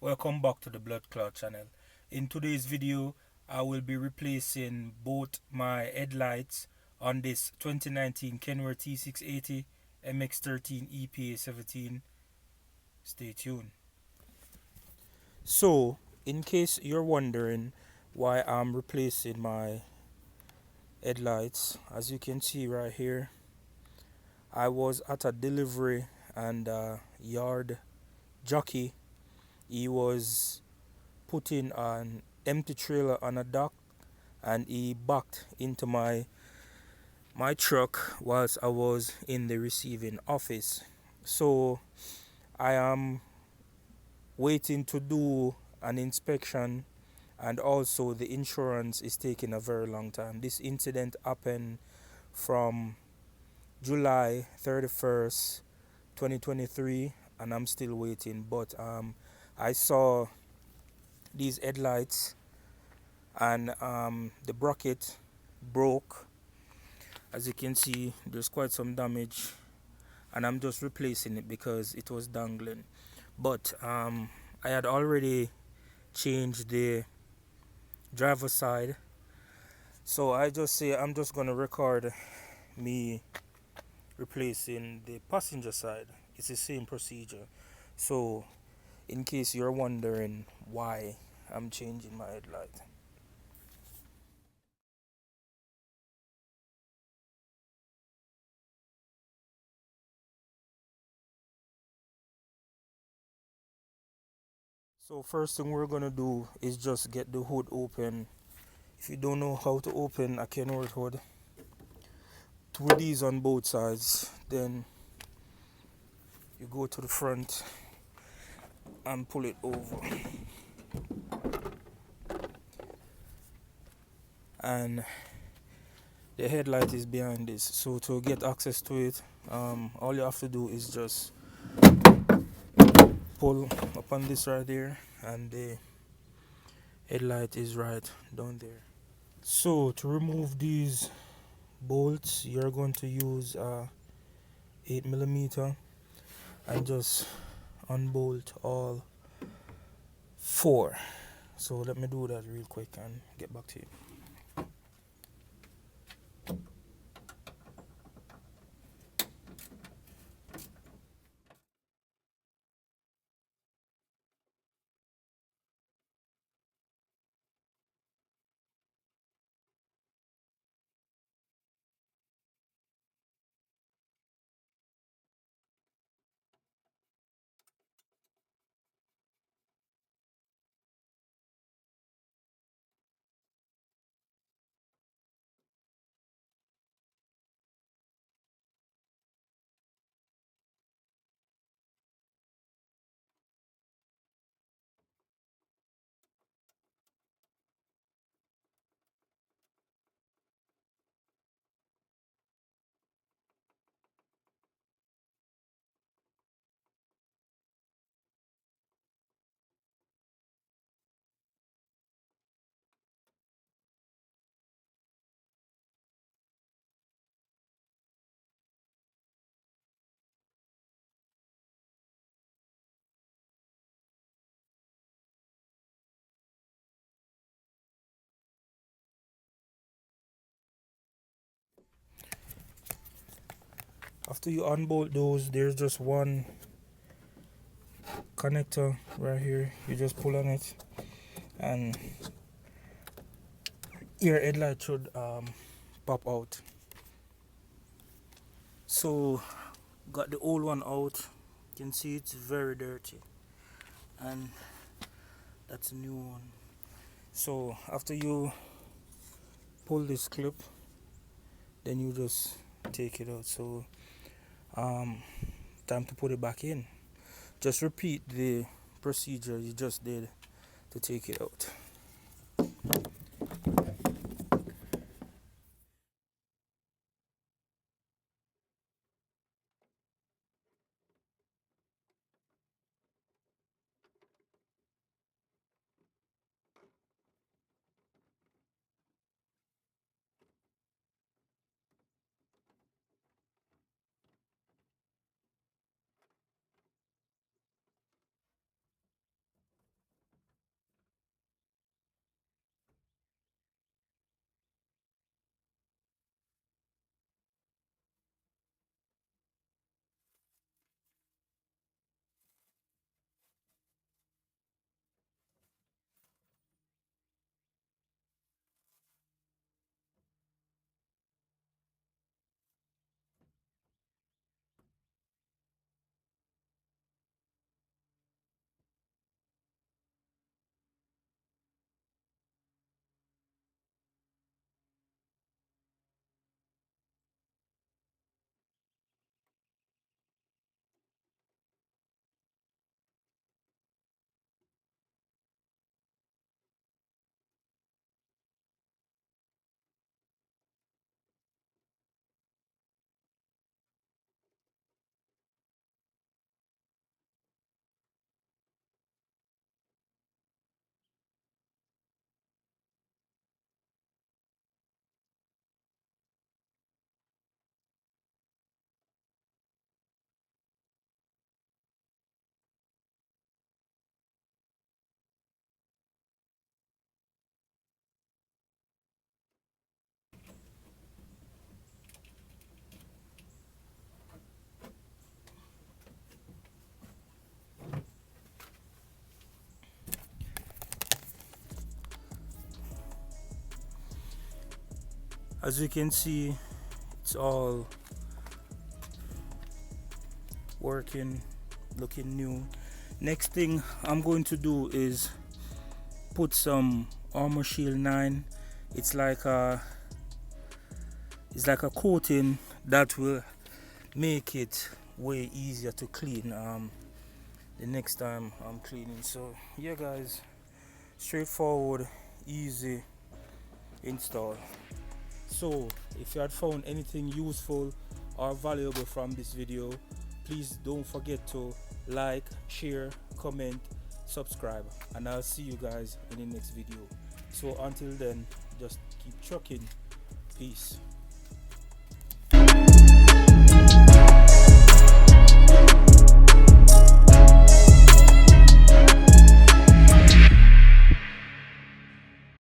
Welcome back to the Blood Clot channel. In today's video, I will be replacing both my headlights on this 2019 Kenworth T680 MX13 EPA 17. Stay tuned. So, in case you're wondering why I'm replacing my headlights, as you can see right here, I was at a delivery and yard jockey. He was putting an empty trailer on a dock and he backed into my truck whilst I was in the receiving office. So I am waiting to do an inspection, and also the insurance is taking a very long time. This incident happened from July 31st 2023 and I'm still waiting, but I saw these headlights and the bracket broke. As you can see, there's quite some damage and I'm just replacing it because it was dangling. But I had already changed the driver's side, so I just say I'm just gonna record me replacing the passenger side. It's the same procedure. So in case you're wondering why I'm changing my headlight. So first thing we're gonna do is just get the hood open. If you don't know how to open a Kenworth hood, two of these on both sides, then you go to the front and pull it over, and the headlight is behind this. So to get access to it, all you have to do is just pull upon this right there and the headlight is right down there. So to remove these bolts, you're going to use 8mm and just unbolt all four. So let me do that real quick and get back to you. After you unbolt those, there's just one connector right here. You just pull on it and your headlight should pop out. So got the old one out. You can see it's very dirty, and that's a new one. So after you pull this clip, then you just take it out. So time to put it back in. Just repeat the procedure you just did to take it out. As you can see, it's all working, looking new. Next thing I'm going to do is put some Armor Shield 9. It's like a coating that will make it way easier to clean the next time I'm cleaning. So yeah guys, straightforward, easy install. So if you had found anything useful or valuable from this video, please don't forget to like, share, comment, subscribe, and I'll see you guys in the next video. So until then, just keep trucking. Peace.